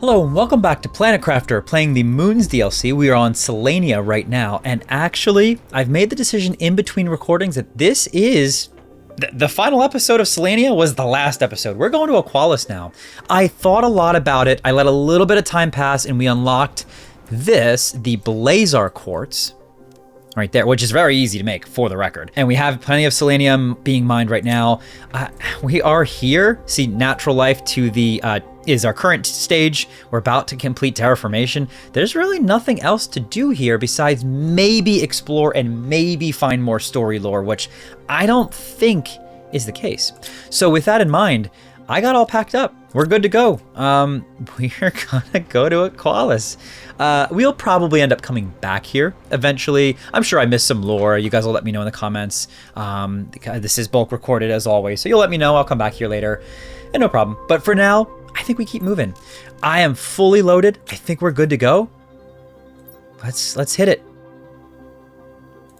Hello and welcome back to Planet Crafter, playing the Moons DLC. We are on Selenia right now, and actually, I've made the decision in between recordings that this is... The final episode of Selenia was the last episode. We're going to Aqualus now. I thought a lot about it, I let a little bit of time pass, and we unlocked this, the Blazar Quartz, right there, which is very easy to make, for the record. And we have plenty of selenium being mined right now. We are here. See, natural life to the... is our current stage. We're about to complete terraformation. There's really nothing else to do here besides maybe explore and maybe find more story lore, which I don't think is the case. So with that in mind, I got all packed up. We're good to go. We're gonna go to Aqualus. We'll probably end up coming back here eventually. I'm sure I missed some lore. You guys will let me know in the comments. This is bulk recorded as always, so you'll let me know. I'll come back here later, and no problem. But for now, I think we keep moving. I am fully loaded. I think we're good to go. Let's hit it.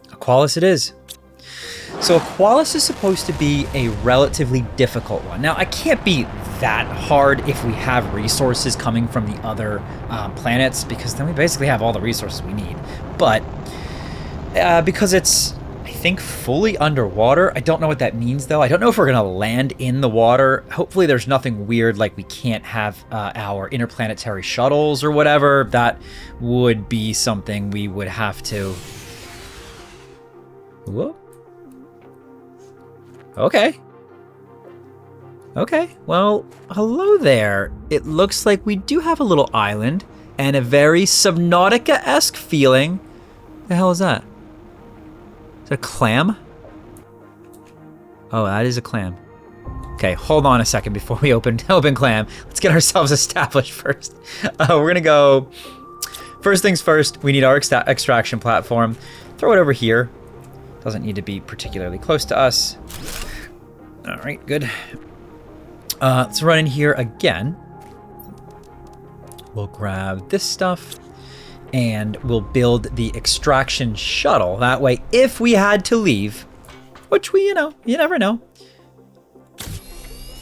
Aqualus it is. So Aqualus is supposed to be a relatively difficult one. Now, I can't be that hard if we have resources coming from the other planets, because then we basically have all the resources we need. But because it's, I think, fully underwater, I don't know what that means, though. I don't know if we're going to land in the water. Hopefully there's nothing weird, like we can't have our interplanetary shuttles or whatever. That would be something we would have to... Whoa. Okay. Okay, well, hello there. It looks like we do have a little island and a very Subnautica-esque feeling. The hell is that? Is that a clam? Oh, that is a clam. Okay, hold on a second before we open clam. Let's get ourselves established first. We're gonna go... First things first, we need our extraction platform. Throw it over here. Doesn't need to be particularly close to us. All right, good. Let's run in here again. We'll grab this stuff and we'll build the extraction shuttle. That way, if we had to leave, which we, you never know.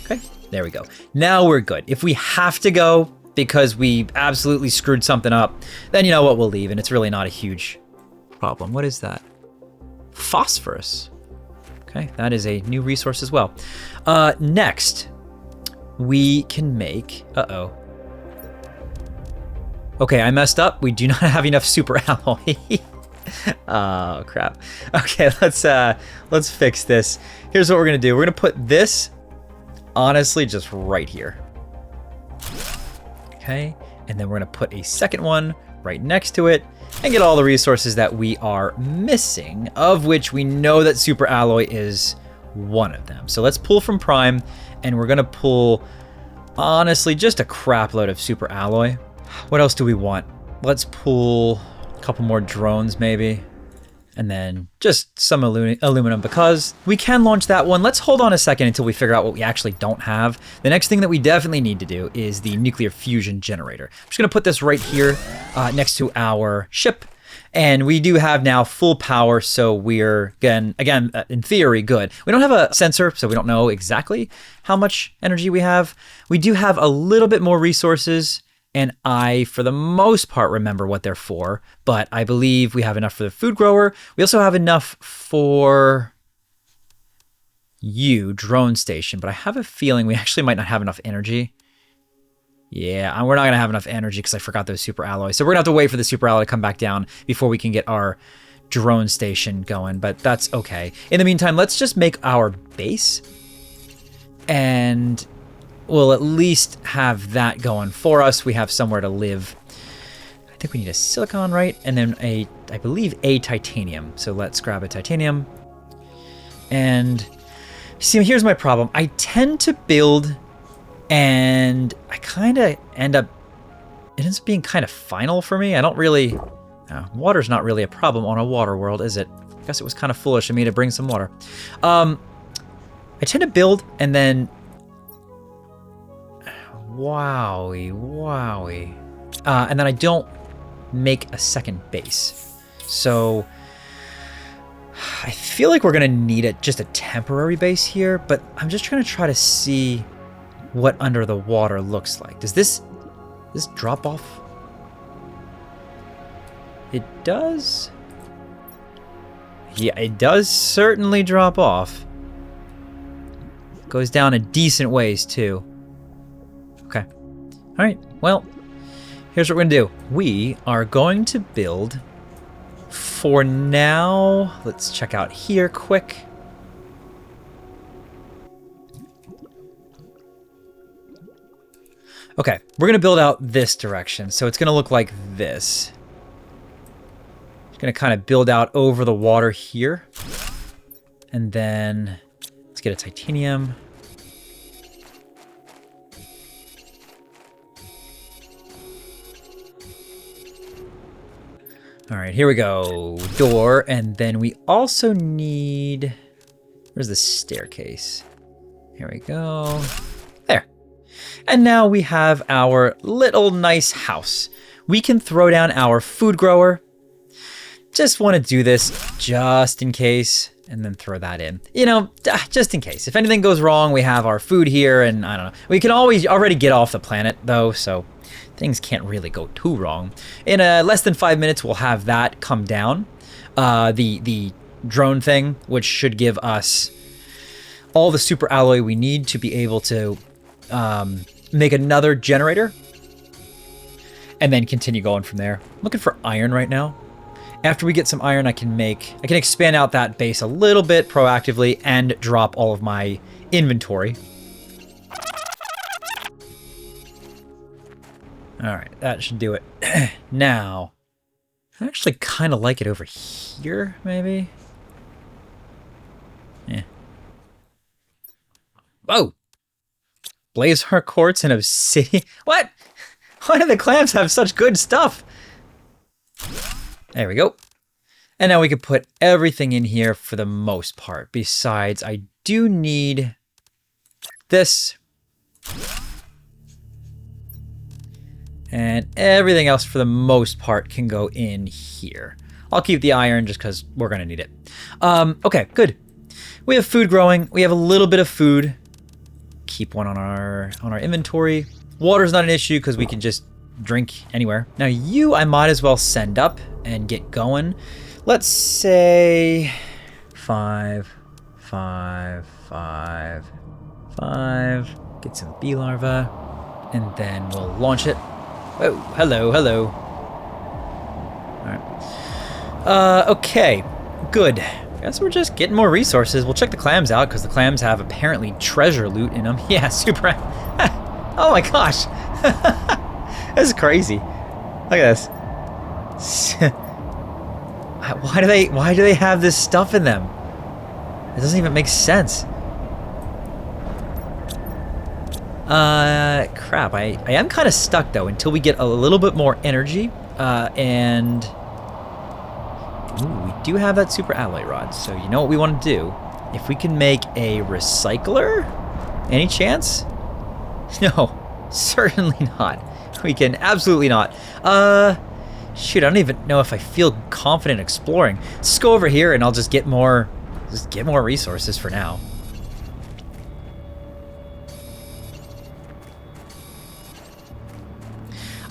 Okay, there we go. Now we're good. If we have to go because we absolutely screwed something up, then you know what, we'll leave, and it's really not a huge problem. What is that? Phosphorus. Okay, that is a new resource as well. Next, we can make... Uh-oh. Okay, I messed up. We do not have enough super alloy. Oh, crap. Okay, let's fix this. Here's what we're gonna do. We're gonna put this, honestly, just right here. Okay, and then we're gonna put a second one right next to it, and get all the resources that we are missing, of which we know that super alloy is one of them. So let's pull from Prime, and we're gonna pull, honestly, just a crap load of super alloy. What else do we want? Let's pull a couple more drones maybe, and then just some aluminum, because we can launch that one. Let's hold on a second until we figure out what we actually don't have. The next thing that we definitely need to do is the nuclear fusion generator. I'm just gonna put this right here next to our ship, and we do have now full power, so we're, again, in theory, good. We don't have a sensor, so we don't know exactly how much energy we have. We do have a little bit more resources, and I, for the most part, remember what they're for, but I believe we have enough for the food grower. We also have enough for you, drone station, but I have a feeling we actually might not have enough energy. Yeah, we're not gonna have enough energy because I forgot those super alloys. So we're gonna have to wait for the super alloy to come back down before we can get our drone station going, but that's okay. In the meantime, let's just make our base, and we'll at least have that going for us. We have somewhere to live. I think we need a silicon, right? And then I believe a titanium. So let's grab a titanium. And see, here's my problem. I tend to build, and I kind of end up, it ends up being kind of final for me. I don't really, water's not really a problem on a water world, is it? I guess it was kind of foolish of me to bring some water. I tend to build and then, wowie. And then I don't make a second base. So I feel like we're gonna need just a temporary base here, but I'm just trying to see what under the water looks like. Does this Does this drop off? It does. Yeah, it does certainly drop off. Goes down a decent ways too. Okay. All right. Well, here's what we're gonna do. We are going to build. For now, let's check out here quick. Okay, we're gonna build out this direction, so it's gonna look like this. It's gonna kind of build out over the water here. And then let's get a titanium. All right, here we go. Door, and then we also need... Where's the staircase? Here we go. There. And now we have our little nice house. We can throw down our food grower. Just want to do this just in case, and then throw that in. You know, just in case. If anything goes wrong, we have our food here, and I don't know. We can always already get off the planet, though, so... Things can't really go too wrong. In less than 5 minutes, we'll have that come down. The drone thing, which should give us all the super alloy we need to be able to make another generator. And then continue going from there. I'm looking for iron right now. After we get some iron, I can expand out that base a little bit proactively and drop all of my inventory. All right, that should do it. Now, I actually kind of like it over here, maybe. Yeah. Whoa! Blaze heart quartz and obsidian. What? Why do the clams have such good stuff? There we go. And now we can put everything in here for the most part. Besides, I do need this. And everything else, for the most part, can go in here. I'll keep the iron just because we're going to need it. Okay, good. We have food growing. We have a little bit of food. Keep one on our inventory. Water's not an issue because we can just drink anywhere. Now you, I might as well send up and get going. Let's say 5, 5, 5, 5. Get some bee larvae. And then we'll launch it. Oh, hello, hello. All right. Okay, good. Guess we're just getting more resources. We'll check the clams out because the clams have apparently treasure loot in them. Yeah, super. Oh my gosh. This is crazy. Look at this. Why do they have this stuff in them? It doesn't even make sense. Crap, I am kind of stuck though until we get a little bit more energy, and ooh, we do have that super alloy rod, so you know what we want to do? If we can make a recycler? Any chance? No, certainly not. We can absolutely not. Shoot, I don't even know if I feel confident exploring. Let's just go over here and I'll just get more resources for now.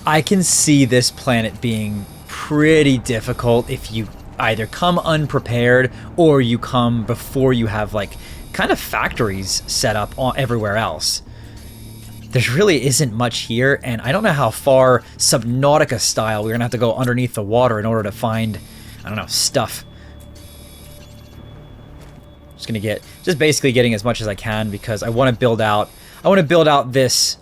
I can see this planet being pretty difficult if you either come unprepared or you come before you have like kind of factories set up everywhere else. There really isn't much here, and I don't know how far Subnautica style we're gonna have to go underneath the water in order to find, I don't know, stuff. Just basically getting as much as I can because I want to build out this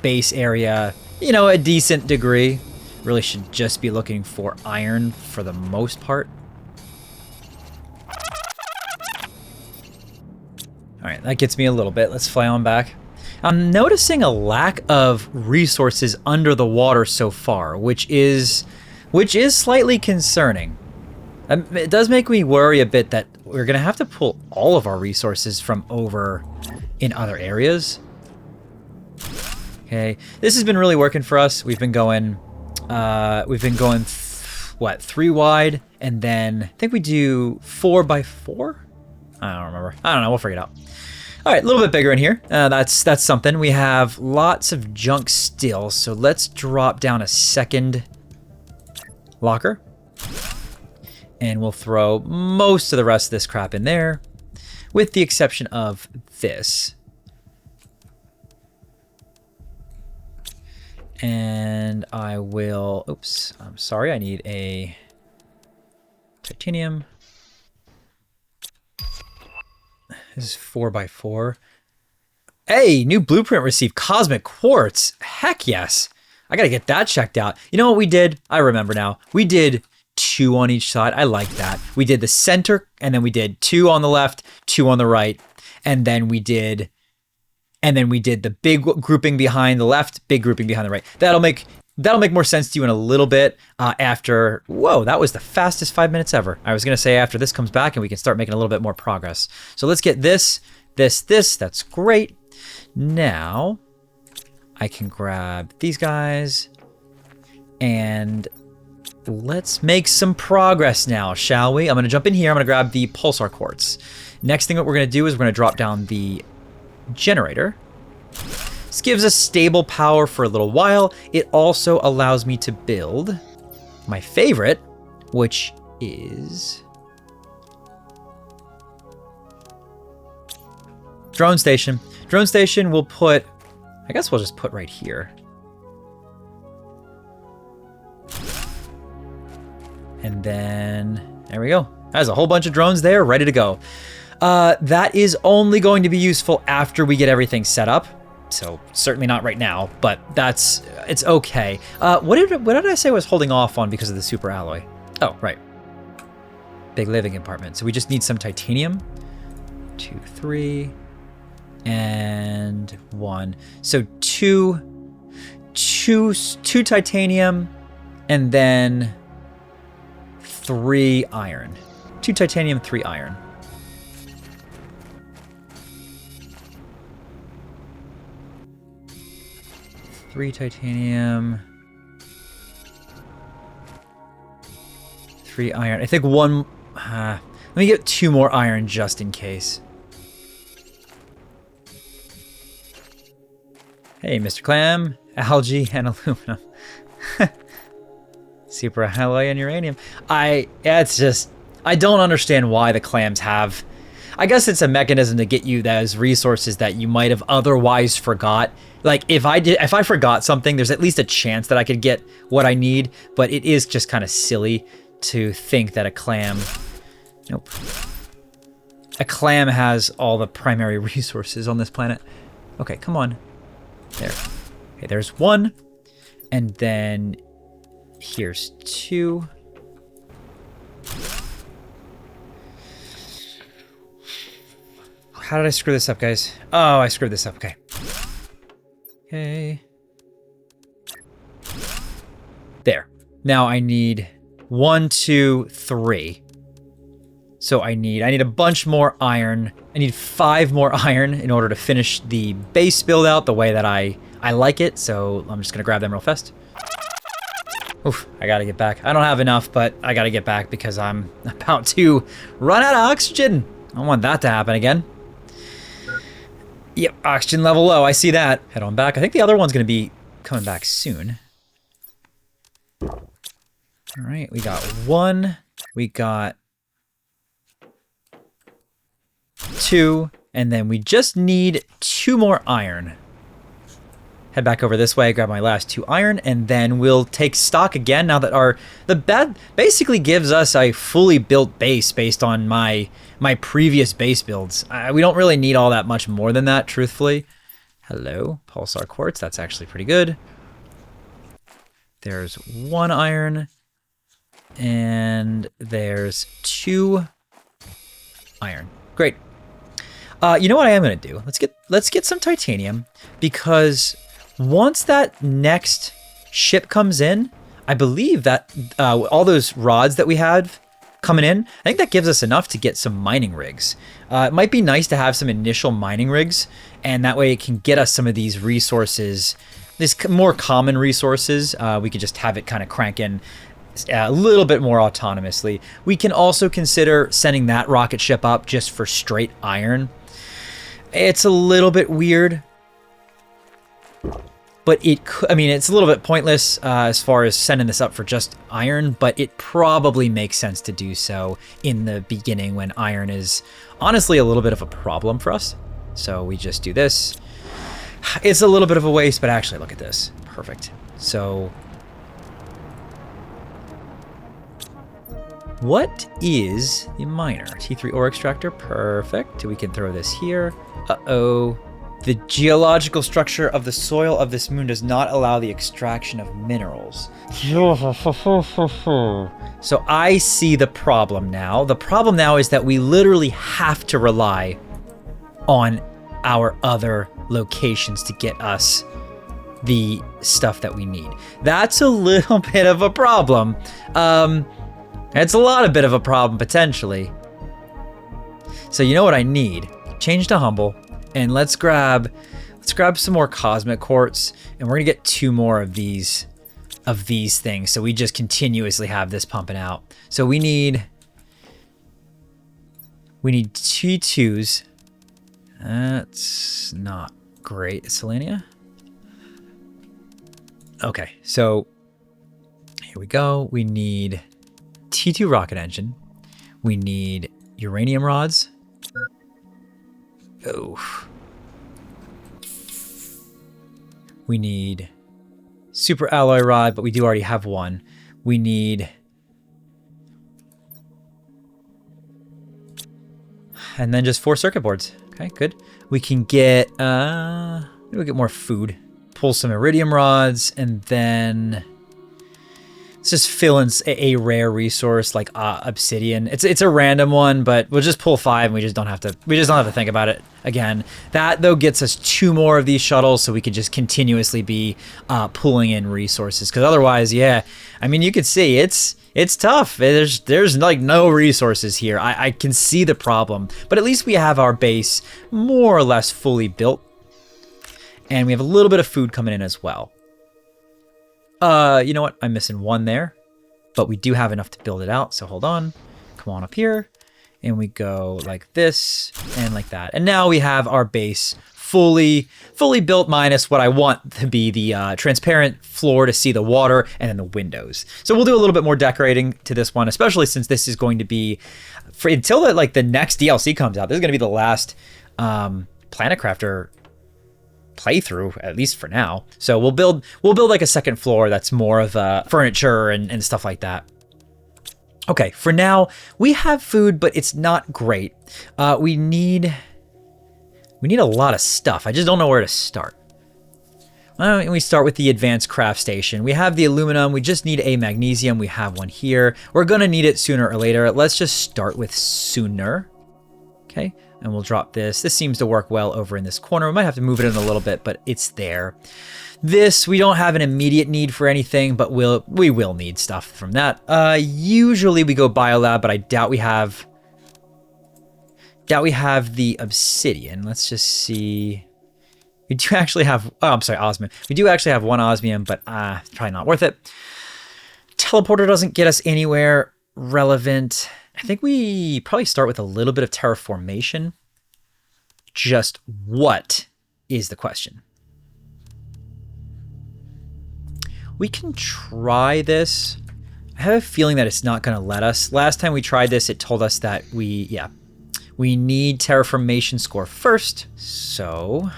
base area, you know, a decent degree. Really should just be looking for iron for the most part. All right, that gets me a little bit. Let's fly on back. I'm noticing a lack of resources under the water so far, which is slightly concerning. It does make me worry a bit that we're gonna have to pull all of our resources from over in other areas. Okay, this has been really working for us. We've been going, what, 3 wide, and then I think we do 4 by 4. I don't remember. I don't know. We'll figure it out. All right, a little bit bigger in here. That's something. We have lots of junk still, so let's drop down a second locker. And we'll throw most of the rest of this crap in there, with the exception of this. And I will, oops, I'm sorry, I need a titanium. This is 4x4. Hey, new blueprint received, cosmic quartz. Heck yes. I gotta get that checked out. You know what we did? I remember now. We did 2 on each side. I like that. We did the center, and then we did 2 on the left, 2 on the right, and then we did the big grouping behind the left, big grouping behind the right. That'll make more sense to you in a little bit after. Whoa, that was the fastest 5 minutes ever. I was gonna say after this comes back and we can start making a little bit more progress. So let's get this. That's great. Now I can grab these guys and let's make some progress now, shall we? I'm gonna jump in here. I'm gonna grab the pulsar quartz. Next thing that we're gonna do is we're gonna drop down the generator. This gives us stable power for a little while. It also allows me to build my favorite, which is drone station. Drone station we'll put, I guess we'll just put right here. And then there we go. There's a whole bunch of drones there ready to go. That is only going to be useful after we get everything set up. So certainly not right now, but it's okay. What did I say was holding off on because of the super alloy? Oh, right. Big living compartment. So we just need some titanium. 2, 3, and 1. So two titanium, and then 3 iron. 2 titanium, 3 iron. Three titanium, 3 iron. I think one. Let me get 2 more iron just in case. Hey, Mr. Clam, algae and aluminum. Super alloy and uranium. I don't understand why the clams have. I guess it's a mechanism to get you those resources that you might have otherwise forgot. Like if I forgot something, there's at least a chance that I could get what I need, but it is just kind of silly to think that a clam, nope. A clam has all the primary resources on this planet. Okay, come on. There. Okay, there's 1. And then here's 2. How did I screw this up, guys? Oh, I screwed this up. Okay. Okay. There. Now I need 1, 2, 3. So I need a bunch more iron. I need 5 more iron in order to finish the base build out the way that I like it. So I'm just gonna grab them real fast. Oof, I gotta get back. I don't have enough, but I gotta get back because I'm about to run out of oxygen. I don't want that to happen again. Yep, oxygen level low, I see that. Head on back. I think the other one's gonna be coming back soon. All right, we got 1, we got 2, and then we just need 2 more iron. Head back over this way, grab my last 2 iron, and then we'll take stock again now that the bed basically gives us a fully built base based on my previous base builds. We don't really need all that much more than that, truthfully. Hello, pulsar quartz, that's actually pretty good. There's 1 iron, and there's 2 iron. Great. You know what I am gonna do? Let's get some titanium, because once that next ship comes in, I believe that all those rods that we have coming in, I think that gives us enough to get some mining rigs. It might be nice to have some initial mining rigs, and that way it can get us some of these resources, these more common resources. We could just have it kind of crank in a little bit more autonomously. We can also consider sending that rocket ship up just for straight iron. It's a little bit weird. But I mean, it's a little bit pointless as far as sending this up for just iron, but it probably makes sense to do so in the beginning when iron is honestly a little bit of a problem for us. So we just do this. It's a little bit of a waste, but actually look at this. Perfect. So what is the miner? T3 ore extractor. Perfect. We can throw this here. Uh-oh. The geological structure of the soil of this moon does not allow the extraction of minerals. So I see the problem now. The problem now is that we literally have to rely on our other locations to get us the stuff that we need. That's a little bit of a problem. It's a lot of bit of a problem, potentially. So you know what I need? Change to humble. And let's grab some more cosmic quartz, and we're gonna get 2 more of these things. So we just continuously have this pumping out. So we need T2s. That's not great. Selenia. Okay, so here we go. We need T2 rocket engine. We need uranium rods. Oh. We need super alloy rod, but we do already have one. We need... And then just 4 circuit boards. Okay, good. We can get... we'll get more food. Pull some iridium rods, and then... Let's just fill in a rare resource like obsidian. It's a random one, but we'll just pull 5 and we just don't have to think about it again. That though gets us 2 more of these shuttles, so we could just continuously be pulling in resources. Because otherwise, yeah, I mean, you could see it's tough. There's like no resources here. I can see the problem, but at least we have our base more or less fully built, and we have a little bit of food coming in as well. You know what? I'm missing 1 there, but we do have enough to build it out. So hold on, come on up here, and we go like this and like that. And now we have our base fully built, minus what I want to be the transparent floor to see the water, and then the windows. So we'll do a little bit more decorating to this one, especially since this is going to be until the next DLC comes out. This is going to be the last Planet Crafter playthrough, at least for now. So we'll build like a second floor that's more of furniture and stuff like that. Okay, for now we have food, but it's not great. We need a lot of stuff. I just don't know where to start. Why don't we start with the advanced craft station? We have the aluminum. We just need a magnesium. We have one here. We're gonna need it sooner or later. Let's just start with sooner. Okay. And we'll drop this. This seems to work well over in this corner. We might have to move it in a little bit, but it's there. This, we don't have an immediate need for anything, but we will need stuff from that. Usually we go biolab, but I doubt we have the obsidian. Let's just see. We do actually have, oh, I'm sorry, osmium. We do actually have 1 osmium, but probably not worth it. Teleporter doesn't get us anywhere relevant. I think we probably start with a little bit of terraformation. Just what is the question? We can try this. I have a feeling that it's not going to let us. Last time we tried this, it told us that we need terraformation score first. So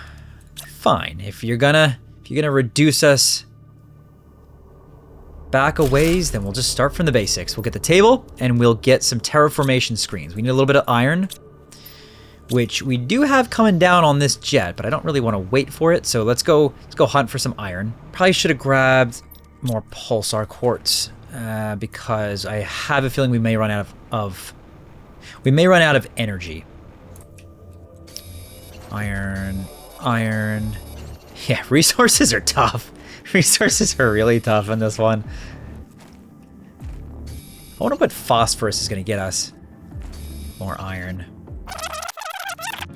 fine. If you're gonna reduce us back a ways, then we'll just start from the basics. We'll get the table and we'll get some terraformation screens. We need a little bit of iron, which we do have coming down on this jet, but I don't really want to wait for it. So let's go hunt for some iron. Probably should have grabbed more pulsar quartz because I have a feeling we may run out of energy. Iron. Yeah, resources are tough. Resources are really tough in this one. I wonder what phosphorus is going to get us. More iron.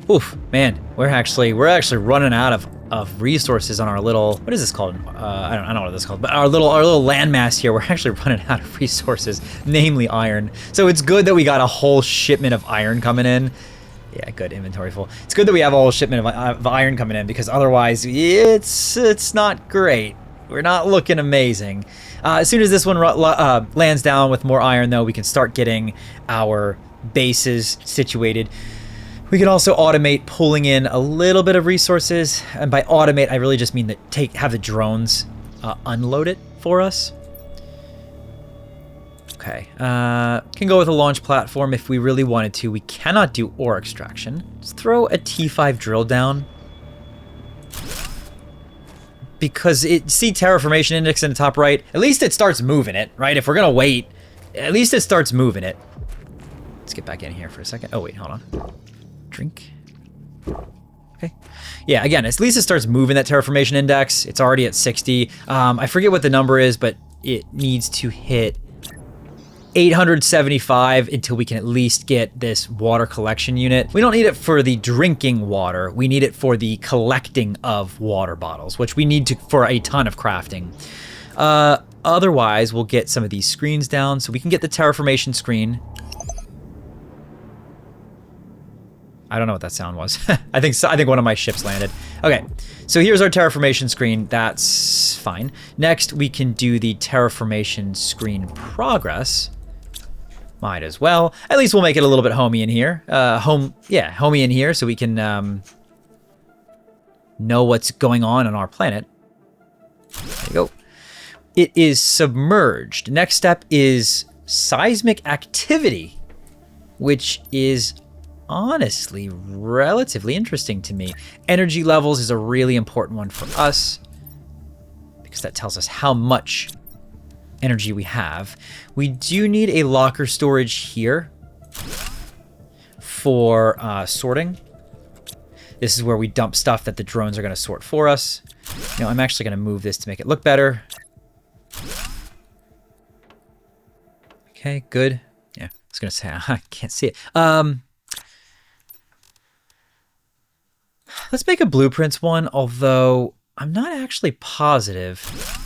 Oof, man, we're actually running out of resources on our little, what is this called? I don't know what this is called, but our little landmass here. We're actually running out of resources, namely iron. So it's good that we got a whole shipment of iron coming in. Yeah, good. Inventory full. It's good that we have a whole shipment of iron coming in, because otherwise it's not great. We're not looking amazing. As soon as this one lands down with more iron, though, we can start getting our bases situated. We can also automate pulling in a little bit of resources. And by automate, I really just mean that have the drones unload it for us. Okay, can go with a launch platform if we really wanted to. We cannot do ore extraction. Let's throw a T5 drill down. Because see terraformation index in the top right? At least it starts moving it, right? If we're gonna wait, at least it starts moving it. Let's get back in here for a second. Oh wait, hold on. Drink. Okay. Yeah, again, at least it starts moving that terraformation index. It's already at 60. I forget what the number is, but it needs to hit 875 until we can at least get this water collection unit. We don't need it for the drinking water. We need it for the collecting of water bottles, which we need to for a ton of crafting. Otherwise, we'll get some of these screens down so we can get the terraformation screen. I don't know what that sound was. I think one of my ships landed. Okay, so here's our terraformation screen. That's fine. Next, we can do the terraformation screen progress. Might as well. At least we'll make it a little bit homey in here. Homey in here so we can know what's going on our planet. There you go. It is submerged. Next step is seismic activity, which is honestly relatively interesting to me. Energy levels is a really important one for us because that tells us how much energy we have. We do need a locker storage here for sorting. This is where we dump stuff that the drones are going to sort for us. You know, I'm actually going to move this to make it look better. Okay, good. Yeah, I was going to say, I can't see it. Let's make a blueprints one, although I'm not actually positive.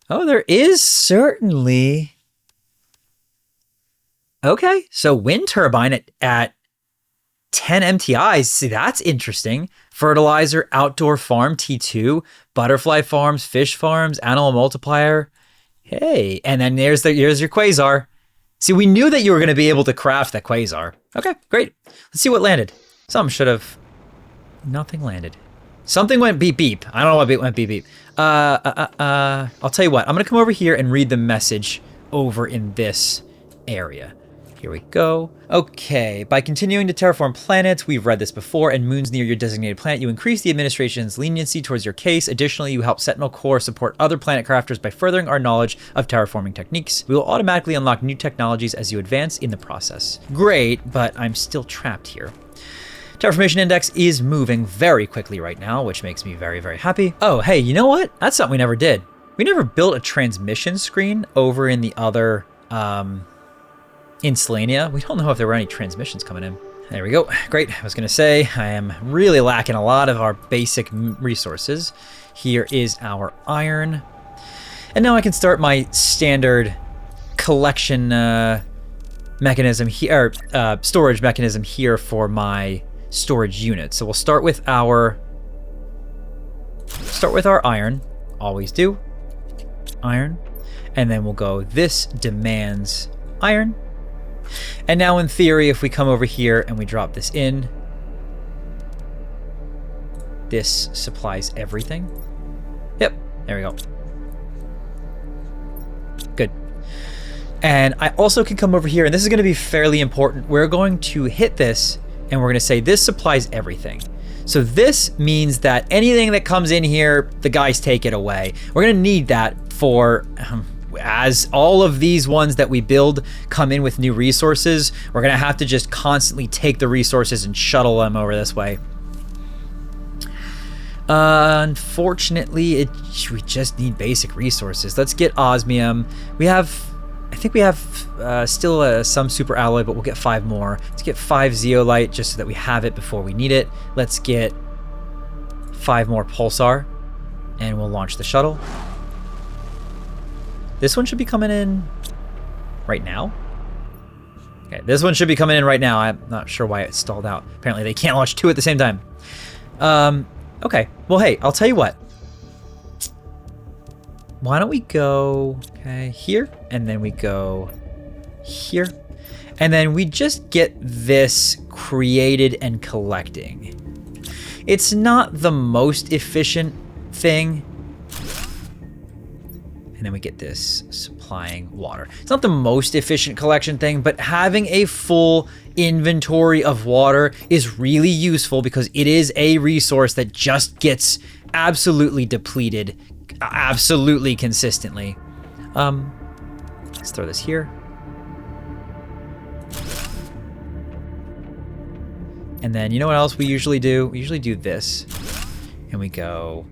Oh, there is certainly. Okay, so wind turbine at 10 MTIs. See, that's interesting. Fertilizer, outdoor farm, T2, butterfly farms, fish farms, animal multiplier. Hey, and then here's your quasar. See, we knew that you were going to be able to craft that quasar. Okay, great. Let's see what landed. Some should have. Nothing landed. Something went beep beep. I don't know what went beep beep. I'll tell you what. I'm gonna come over here and read the message over in this area. Here we go. Okay, by continuing to terraform planets, we've read this before, and moons near your designated planet, you increase the administration's leniency towards your case. Additionally, you help Sentinel Corps support other planet crafters by furthering our knowledge of terraforming techniques. We will automatically unlock new technologies as you advance in the process. Great, but I'm still trapped here. Terraformation index is moving very quickly right now, which makes me very, very happy. Oh, hey, you know what? That's something we never did. We never built a transmission screen over in the other, in Selenia. We don't know if there were any transmissions coming in. There we go. Great. I was going to say, I am really lacking a lot of our basic resources. Here is our iron. And now I can start my standard collection mechanism here, storage mechanism here for my storage unit. So we'll start with our iron. Always do. Iron. And then we'll go, this demands iron. And now in theory, if we come over here and we drop this in, this supplies everything. Yep, there we go. Good. And I also can come over here, and this is going to be fairly important. We're going to hit this, and we're going to say this supplies everything. So this means that anything that comes in here, the guys take it away. We're going to need that for, as all of these ones that we build come in with new resources, we're going to have to just constantly take the resources and shuttle them over this way. Unfortunately, we just need basic resources. Let's get osmium. I think we have still some super alloy, but we'll get 5 more. Let's get 5 zeolite just so that we have it before we need it. Let's get 5 more pulsar, and we'll launch the shuttle. This one should be coming in right now. Okay, this one should be coming in right now. I'm not sure why it stalled out. Apparently they can't launch 2 at the same time. Okay. Well, hey, I'll tell you what. Why don't we go here, and then we go here, and then we just get this created and collecting. It's not the most efficient thing. And then we get this supplying water. It's not the most efficient collection thing, but having a full inventory of water is really useful because it is a resource that just gets absolutely depleted, absolutely consistently. Let's throw this here. And then you know what else we usually do? We usually do this. And we go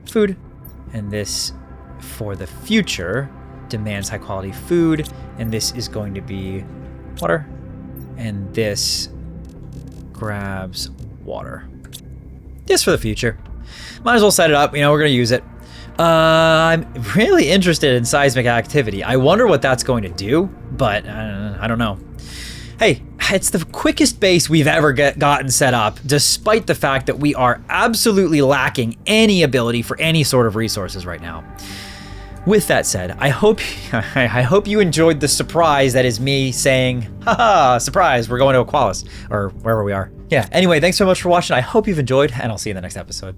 food. And this for the future demands high quality food. And this is going to be water. And this grabs water. Just for the future. Might as well set it up. You know, we're going to use it. I'm really interested in seismic activity. I wonder what that's going to do, but I don't know. Hey, it's the quickest base we've ever gotten set up, despite the fact that we are absolutely lacking any ability for any sort of resources right now. With that said, I hope you enjoyed the surprise that is me saying, haha, surprise, we're going to Aqualus, or wherever we are. Yeah, anyway, thanks so much for watching. I hope you've enjoyed, and I'll see you in the next episode.